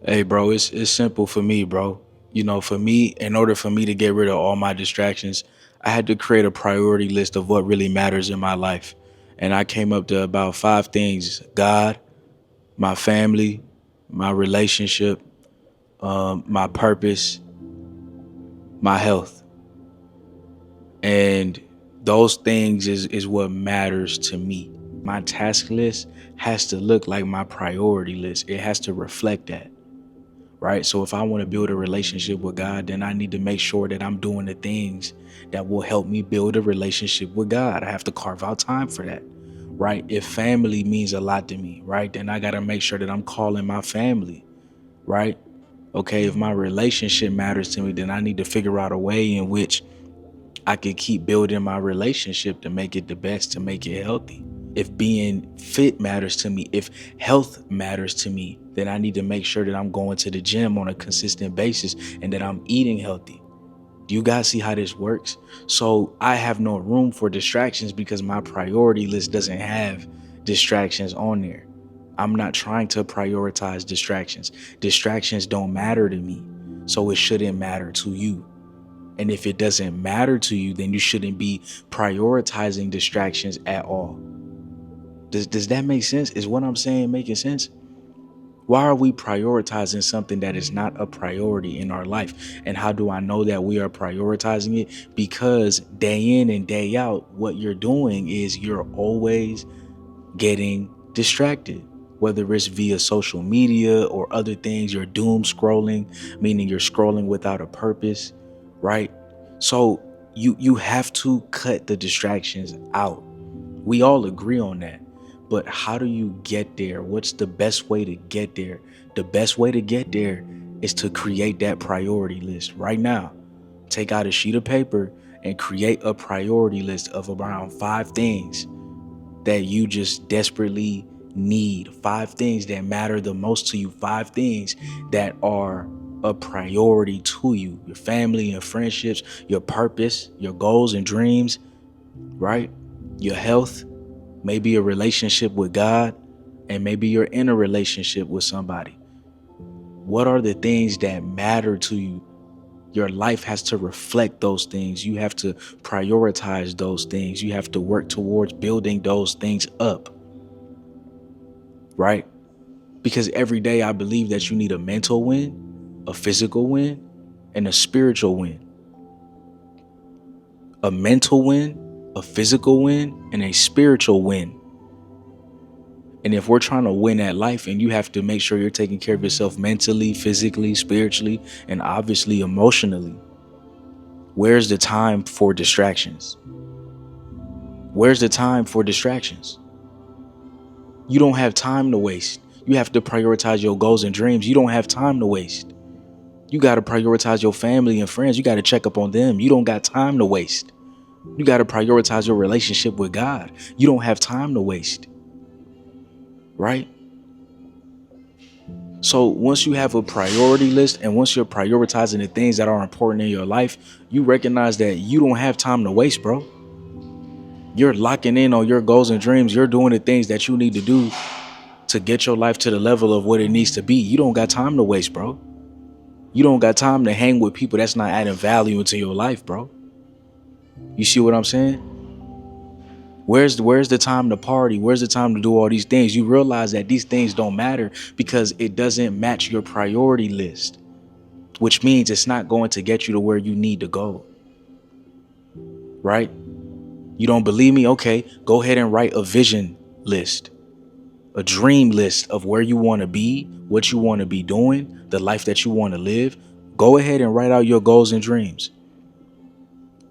Hey, bro, it's simple for me, bro. For me, in order for me to get rid of all my distractions, I had to create a priority list of what really matters in my life. And I came up to about five things: God, my family, my relationship, my purpose, my health. And those things is what matters to me. My task list has to look like my priority list. It has to reflect that. Right? So if I want to build a relationship with God, then I need to make sure that I'm doing the things that will help me build a relationship with God. I have to carve out time for that. Right? If family means a lot to me, right? Then I got to make sure that I'm calling my family, right? Okay, if my relationship matters to me, then I need to figure out a way in which I could keep building my relationship to make it the best, to make it healthy. If being fit matters to me, if health matters to me, then I need to make sure that I'm going to the gym on a consistent basis and that I'm eating healthy. Do you guys see how this works? So I have no room for distractions because my priority list doesn't have distractions on there. I'm not trying to prioritize distractions. Distractions don't matter to me, so it shouldn't matter to you. And if it doesn't matter to you, then you shouldn't be prioritizing distractions at all. Does that make sense? Is what I'm saying making sense? Why are we prioritizing something that is not a priority in our life? And how do I know that we are prioritizing it? Because day in and day out, what you're doing is you're always getting distracted, whether it's via social media or other things. You're doom scrolling, meaning you're scrolling without a purpose, right? So you have to cut the distractions out. We all agree on that. But how do you get there? What's the best way to get there? The best way to get there is to create that priority list right now. Take out a sheet of paper and create a priority list of around five things that you just desperately need. Five things that matter the most to you. Five things that are a priority to you: your family and friendships, your purpose, your goals and dreams, right? Your health, maybe a relationship with God, and maybe you're in a relationship with somebody. What are the things that matter to you? Your life has to reflect those things. You have to prioritize those things. You have to work towards building those things up, right? Because every day I believe that you need a mental win, a physical win, and a spiritual win. A mental win, a physical win, and a spiritual win. And if we're trying to win at life, and you have to make sure you're taking care of yourself mentally, physically, spiritually, and obviously emotionally, where's the time for distractions? Where's the time for distractions? You don't have time to waste. You have to prioritize your goals and dreams. You don't have time to waste. You got to prioritize your family and friends. You got to check up on them. You don't got time to waste. You got to prioritize your relationship with God. You don't have time to waste. Right? So once you have a priority list and once you're prioritizing the things that are important in your life, you recognize that you don't have time to waste, bro. You're locking in on your goals and dreams. You're doing the things that you need to do to get your life to the level of what it needs to be. You don't got time to waste, bro. You don't got time to hang with people that's not adding value into your life, bro. You see what I'm saying? Where's the time to party? Where's the time to do all these things? You realize that these things don't matter because it doesn't match your priority list, which means it's not going to get you to where you need to go. Right? You don't believe me? Okay, go ahead and write a vision list, a dream list of where you want to be, what you want to be doing, the life that you want to live. Go ahead and write out your goals and dreams.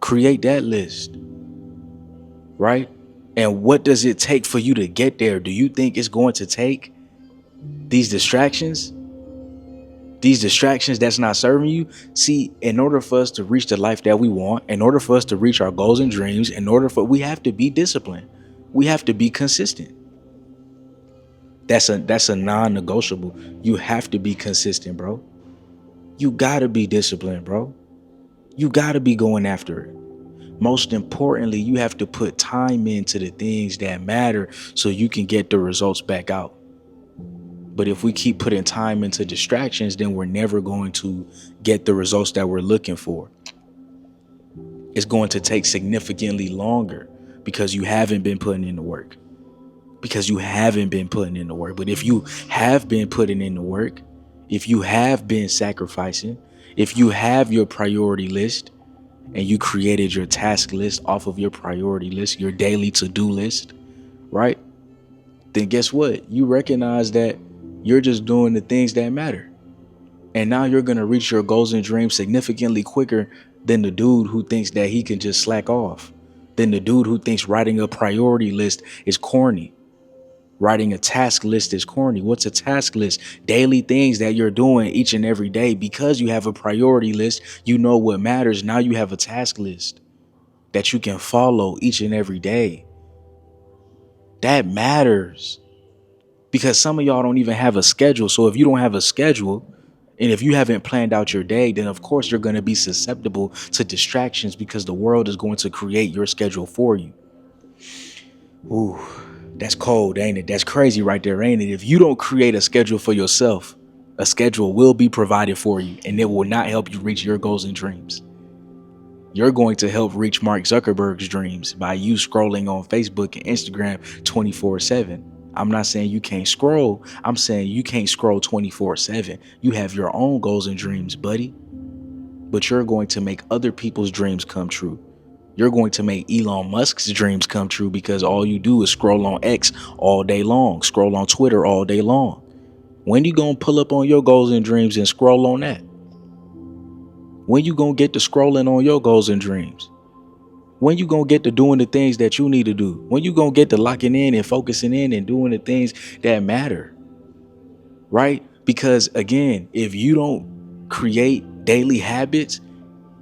Create that list, right? And what does it take for you to get there? Do you think it's going to take these distractions? These distractions that's not serving you? See, in order for us to reach the life that we want, in order for us to reach our goals and dreams, we have to be disciplined. We have to be consistent. That's a non-negotiable. You have to be consistent, bro. You gotta be disciplined, bro. You gotta be going after it. Most importantly, you have to put time into the things that matter so you can get the results back out. But if we keep putting time into distractions, then we're never going to get the results that we're looking for. It's going to take significantly longer because you haven't been putting in the work. Because you haven't been putting in the work. But if you have been putting in the work, if you have been sacrificing, if you have your priority list and you created your task list off of your priority list, your daily to-do list, right? Then guess what? You recognize that you're just doing the things that matter. And now you're going to reach your goals and dreams significantly quicker than the dude who thinks that he can just slack off, than the dude who thinks writing a priority list is corny. Writing a task list is corny. What's a task list? Daily things that you're doing each and every day. Because you have a priority list, you know what matters. Now you have a task list that you can follow each and every day. That matters. Because some of y'all don't even have a schedule. So if you don't have a schedule, and if you haven't planned out your day, then of course you're going to be susceptible to distractions because the world is going to create your schedule for you. Ooh, that's cold, ain't it? That's crazy right there, ain't it? If you don't create a schedule for yourself, a schedule will be provided for you, and it will not help you reach your goals and dreams. You're going to help reach Mark Zuckerberg's dreams by you scrolling on Facebook and Instagram 24/7. I'm not saying you can't scroll. I'm saying you can't scroll 24/7. You have your own goals and dreams, buddy. But you're going to make other people's dreams come true. You're going to make Elon Musk's dreams come true because all you do is scroll on X all day long, scroll on Twitter all day long. When you gonna pull up on your goals and dreams and scroll on that? When you gonna get to scrolling on your goals and dreams? When you gonna get to doing the things that you need to do? When you gonna get to locking in and focusing in and doing the things that matter? Right? Because again, if you don't create daily habits,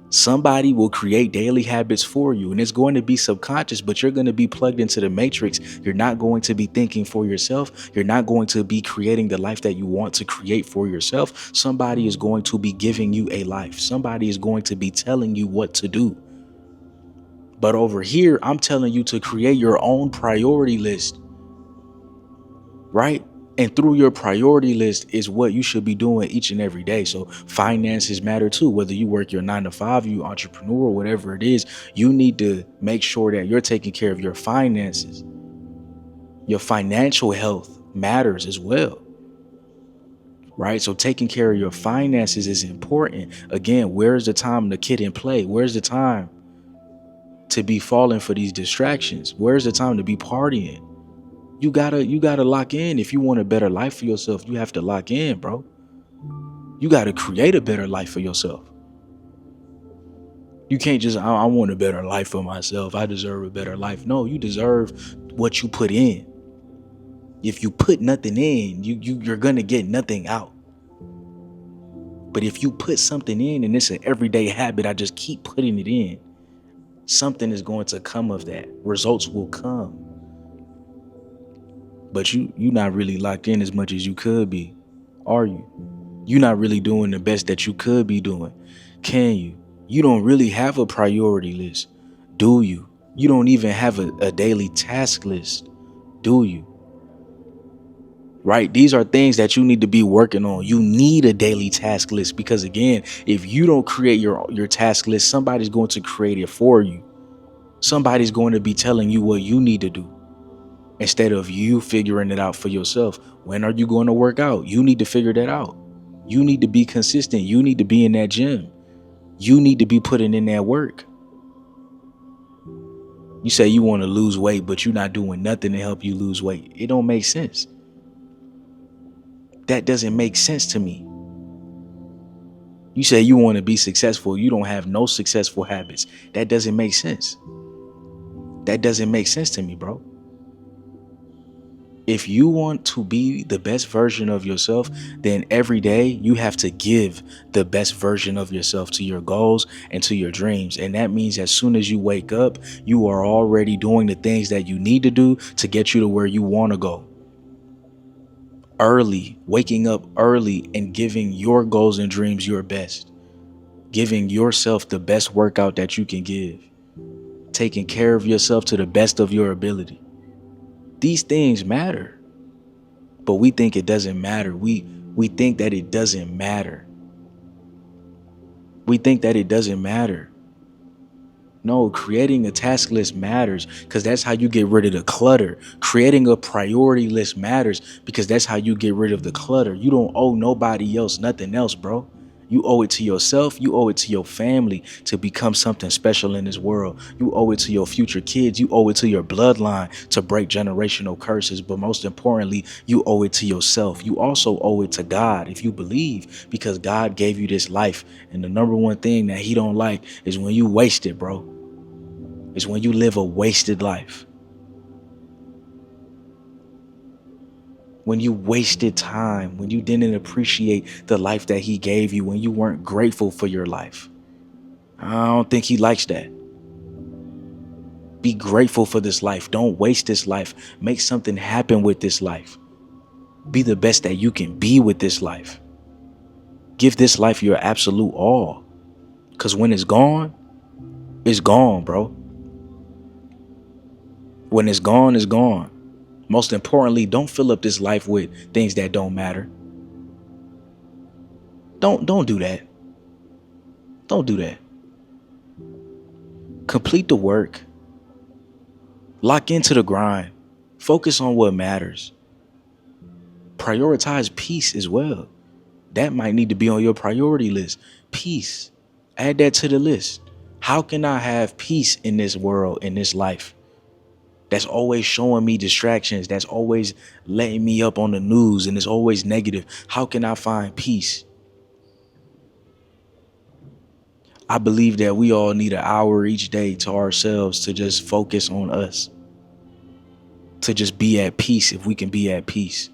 somebody will create daily habits for you, and it's going to be subconscious, but you're going to be plugged into the matrix. You're not going to be thinking for yourself. You're not going to be creating the life that you want to create for yourself. Somebody is going to be giving you a life. Somebody is going to be telling you what to do. But over here, I'm telling you to create your own priority list, right? And through your priority list is what you should be doing each and every day. So finances matter too. Whether you work your 9 to 5, you entrepreneur, whatever it is, you need to make sure that you're taking care of your finances. Your financial health matters as well, right? So taking care of your finances is important. Again, where's the time to kid and play? Where's the time to be falling for these distractions? Where's the time to be partying? You gotta lock in. If you want a better life for yourself, you have to lock in, bro. You gotta create a better life for yourself. You can't just, I want a better life for myself. I deserve a better life. No, you deserve what you put in. If you put nothing in, you're gonna get nothing out. But if you put something in and it's an everyday habit, I just keep putting it in, something is going to come of that. Results will come. But you not really locked in as much as you could be, are you? You're not really doing the best that you could be doing, can you? You don't really have a priority list, do you? You don't even have a daily task list, do you? Right? These are things that you need to be working on. You need a daily task list because again, if you don't create your task list, somebody's going to create it for you. Somebody's going to be telling you what you need to do, instead of you figuring it out for yourself. When are you going to work out? You need to figure that out. You need to be consistent. You need to be in that gym. You need to be putting in that work. You say you want to lose weight, but you're not doing nothing to help you lose weight. It don't make sense. That doesn't make sense to me. You say you want to be successful. You don't have no successful habits. That doesn't make sense. That doesn't make sense to me, bro. If you want to be the best version of yourself, then every day you have to give the best version of yourself to your goals and to your dreams. And that means as soon as you wake up, you are already doing the things that you need to do to get you to where you want to go. Early, waking up early and giving your goals and dreams your best. Giving yourself the best workout that you can give. Taking care of yourself to the best of your ability. These things matter. But we think it doesn't matter. We think that it doesn't matter. We think that it doesn't matter. No, creating a task list matters because that's how you get rid of the clutter. Creating a priority list matters because that's how you get rid of the clutter. You don't owe nobody else nothing else, bro. You owe it to yourself. You owe it to your family to become something special in this world. You owe it to your future kids. You owe it to your bloodline to break generational curses. But most importantly, you owe it to yourself. You also owe it to God if you believe, because God gave you this life. And the number one thing that he don't like is when you waste it, bro. Is when you live a wasted life. When you wasted time, when you didn't appreciate the life that he gave you, when you weren't grateful for your life. I don't think he likes that. Be grateful for this life. Don't waste this life. Make something happen with this life. Be the best that you can be with this life. Give this life your absolute all. Because when it's gone, bro. When it's gone, it's gone. Most importantly, don't fill up this life with things that don't matter. Don't do that. Don't do that. Complete the work. Lock into the grind. Focus on what matters. Prioritize peace as well. That might need to be on your priority list. Peace. Add that to the list. How can I have peace in this world, in this life? That's always showing me distractions. That's always letting me up on the news and it's always negative. How can I find peace? I believe that we all need an hour each day to ourselves to just focus on us. To just be at peace if we can be at peace.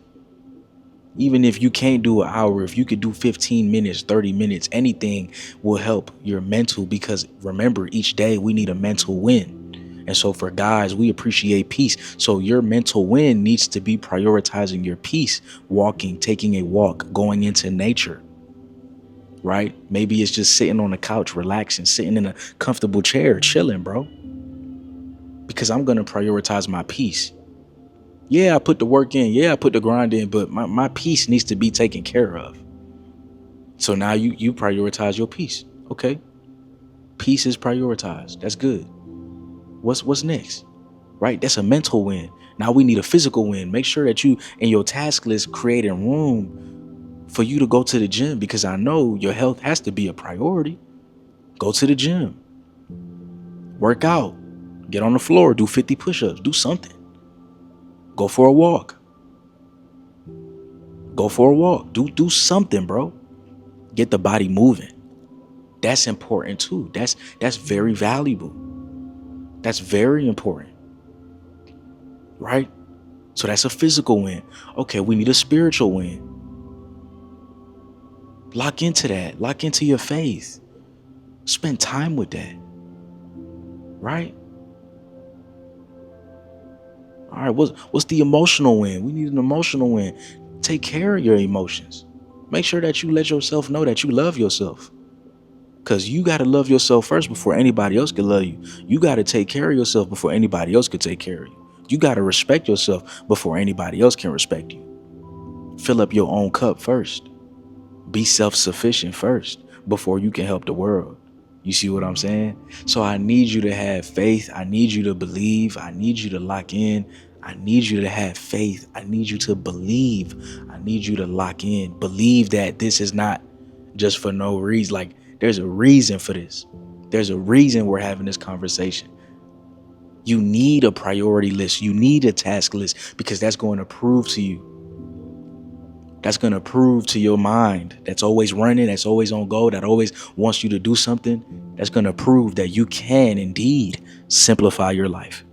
Even if you can't do an hour, if you could do 15 minutes, 30 minutes, anything will help your mental, because remember, each day we need a mental win. And so for guys, we appreciate peace. So your mental win needs to be prioritizing your peace, walking, taking a walk, going into nature, right? Maybe it's just sitting on the couch, relaxing, sitting in a comfortable chair, chilling, bro. Because I'm going to prioritize my peace. Yeah, I put the work in. Yeah, I put the grind in, but my peace needs to be taken care of. So now you prioritize your peace. Okay. Peace is prioritized. That's good. What's next? Right? That's a mental win. Now we need a physical win. Make sure that you in your task list creating room for you to go to the gym, because I know your health has to be a priority. Go to the gym. Work out. Get on the floor. Do 50 push-ups. Do something. Go for a walk. Go for a walk. Do something, bro. Get the body moving. That's important too. That's very valuable. That's very important. Right? So that's a physical win. Okay, we need a spiritual win. Lock into that. Lock into your faith. Spend time with that. Right? All right, what's the emotional win? We need an emotional win. Take care of your emotions. Make sure that you let yourself know that you love yourself. Because you got to love yourself first before anybody else can love you. You got to take care of yourself before anybody else could take care of you. You got to respect yourself before anybody else can respect you. Fill up your own cup first. Be self-sufficient first before you can help the world. You see what I'm saying? So I need you to have faith. I need you to believe. I need you to lock in. I need you to have faith. I need you to believe. I need you to lock in. Believe that this is not just for no reason. Like, there's a reason for this. There's a reason we're having this conversation. You need a priority list. You need a task list, because that's going to prove to you. That's going to prove to your mind that's always running, that's always on go, that always wants you to do something. That's going to prove that you can indeed simplify your life.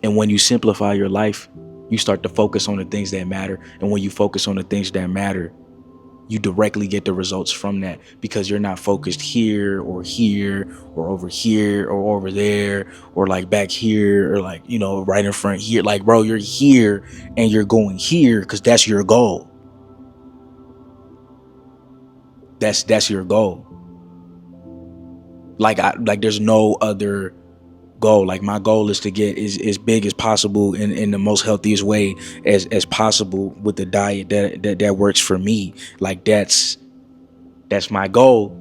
And when you simplify your life, you start to focus on the things that matter. And when you focus on the things that matter, you directly get the results from that, because you're not focused here or over here or over there or like back here or like, right in front here. Like, bro, you're here and you're going here because that's your goal. That's your goal. Like there's no other goal. Like my goal is to get as big as possible in the most healthiest way as possible with the diet that works for me. Like that's my goal.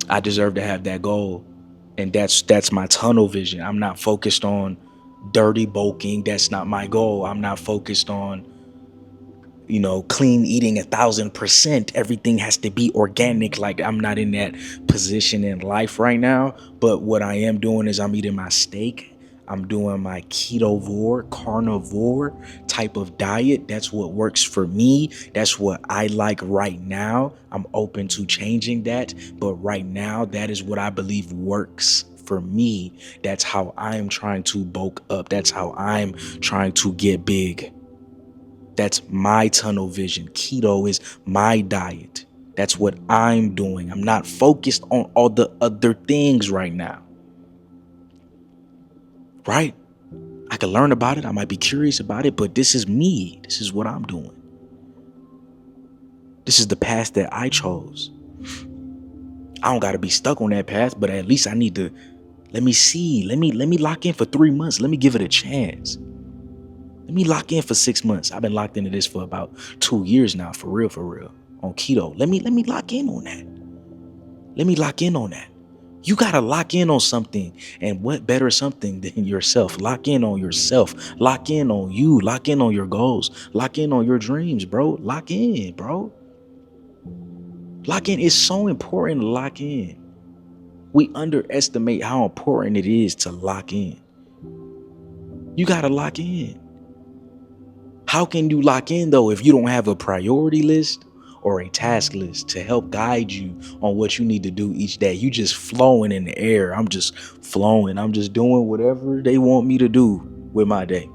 I deserve to have that goal. And that's my tunnel vision. I'm not focused on dirty bulking. That's not my goal. I'm not focused on clean eating 1,000%. Everything has to be organic. Like I'm not in that position in life right now. But what I am doing is I'm eating my steak. I'm doing my ketovore, carnivore type of diet. That's what works for me. That's what I like right now. I'm open to changing that. But right now, that is what I believe works for me. That's how I'm trying to bulk up. That's how I'm trying to get big. That's my tunnel vision. Keto is my diet. That's what I'm doing. I'm not focused on all the other things right now. Right? I can learn about it. I might be curious about it, but this is me. This is what I'm doing. This is the path that I chose. I don't got to be stuck on that path, but at least I need to let me see. Let me lock in for 3 months. Let me give it a chance. Let me lock in for 6 months. I've been locked into this for about 2 years now, for real, on keto. Let me lock in on that. Let me lock in on that. You gotta lock in on something, and what better something than yourself? Lock in on yourself. Lock in on you. Lock in on your goals. Lock in on your dreams, bro. Lock in, bro. Lock in. It's so important to lock in. We underestimate how important it is to lock in. You gotta lock in. How can you lock in though if you don't have a priority list or a task list to help guide you on what you need to do each day? You just flowing in the air. I'm just flowing. I'm just doing whatever they want me to do with my day.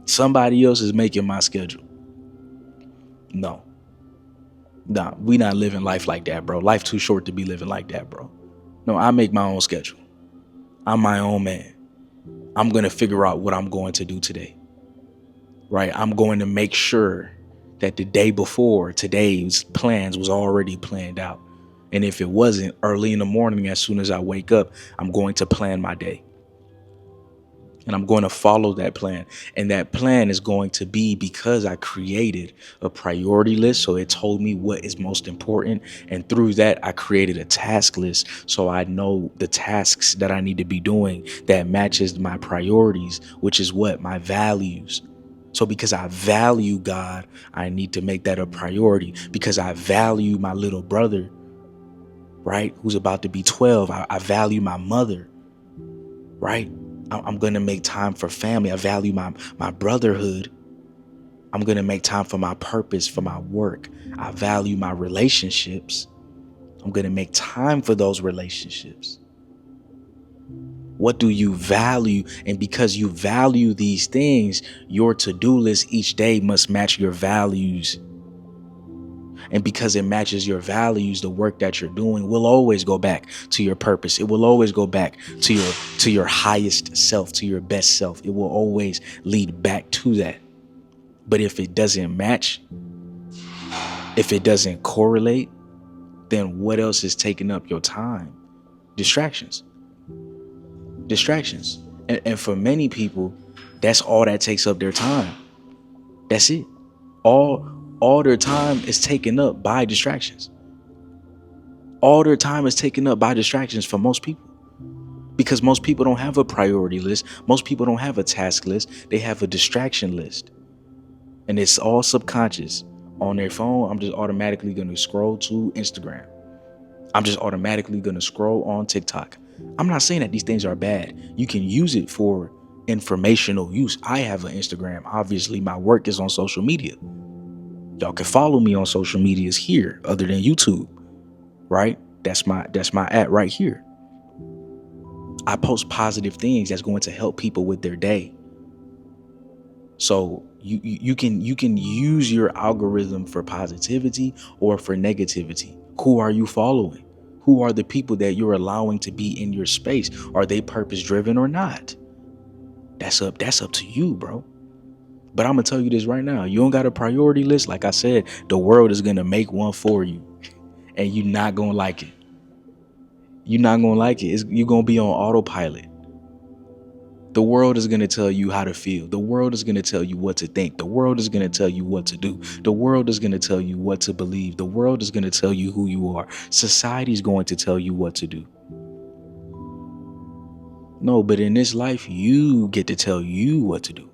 Somebody else is making my schedule. No, we not living life like that, bro. Life too short to be living like that, bro. No, I make my own schedule. I'm my own man. I'm going to figure out what I'm going to do today. Right? I'm going to make sure that the day before today's plans was already planned out. And if it wasn't, early in the morning, as soon as I wake up, I'm going to plan my day. And I'm going to follow that plan. And that plan is going to be because I created a priority list. So it told me what is most important. And through that, I created a task list. So I know the tasks that I need to be doing that matches my priorities, which is what? My values. So because I value God, I need to make that a priority. Because I value my little brother, right, who's about to be 12. I value my mother, right? I'm going to make time for family. I value my brotherhood. I'm going to make time for my purpose, for my work. I value my relationships. I'm going to make time for those relationships. What do you value? And because you value these things, your to-do list each day must match your values. And because it matches your values, the work that you're doing will always go back to your purpose. It will always go back to your highest self, to your best self. It will always lead back to that. But if it doesn't match, if it doesn't correlate, then what else is taking up your time? Distractions. And for many people, that's all that takes up their time. That's it. All their time is taken up by distractions. All their time is taken up by distractions for most people. Because most people don't have a priority list. Most people don't have a task list. They have a distraction list. And it's all subconscious. On their phone, I'm just automatically going to scroll to Instagram. I'm just automatically going to scroll on TikTok. I'm not saying that these things are bad. You can use it for informational use. I have an Instagram. Obviously, my work is on social media. Y'all can follow me on social medias here other than YouTube, right? That's my at right here. I post positive things that's going to help people with their day. So you can use your algorithm for positivity or for negativity. Who are you following? Who are the people that you're allowing to be in your space? Are they purpose driven or not? That's up to you, bro. But I'm gonna tell you this right now. You don't got a priority list. Like I said, the world is gonna make one for you, and you're not gonna like it. You're not gonna like it. You're gonna be on autopilot. The world is going to tell you how to feel. The world is going to tell you what to think. The world is going to tell you what to do. The world is going to tell you what to believe. The world is going to tell you who you are. Society is going to tell you what to do. No, but in this life, you get to tell you what to do.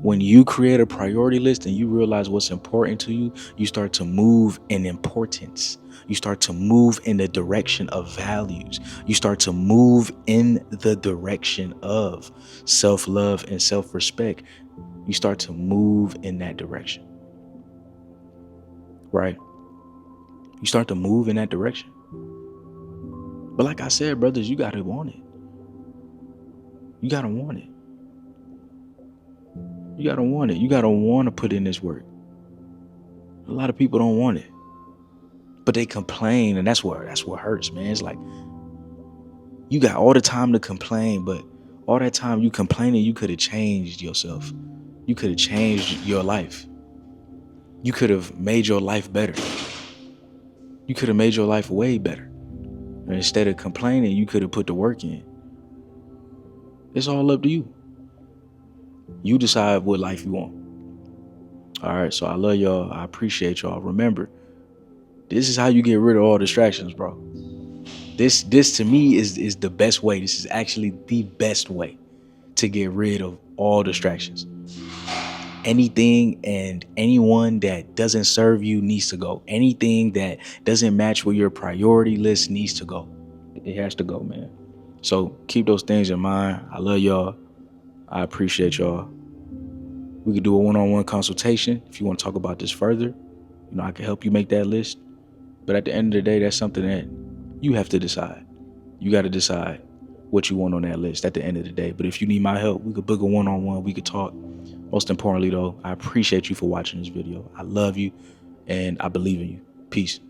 When you create a priority list and you realize what's important to you, you start to move in importance. You start to move in the direction of values. You start to move in the direction of self-love and self-respect. You start to move in that direction, right? You start to move in that direction. But like I said, brothers, you got to want it. You got to want it. You got to want it. You got to want to put in this work. A lot of people don't want it, but they complain, and that's what hurts, man. It's like you got all the time to complain, but all that time you complaining, you could have changed yourself. You could have changed your life. You could have made your life better. You could have made your life way better. And instead of complaining, you could have put the work in. It's all up to you. You decide what life you want. All right, so I love y'all. I appreciate y'all. Remember, this is how you get rid of all distractions, bro. This to me is the best way. This is actually the best way to get rid of all distractions. Anything and anyone that doesn't serve you needs to go. Anything that doesn't match with your priority list needs to go. It has to go, man. So keep those things in mind. I love y'all. I appreciate y'all. We could do a one-on-one consultation if you want to talk about this further. You know, I can help you make that list. But at the end of the day, that's something that you have to decide. You got to decide what you want on that list at the end of the day. But if you need my help, we could book a one-on-one. We could talk. Most importantly, though, I appreciate you for watching this video. I love you, and I believe in you. Peace.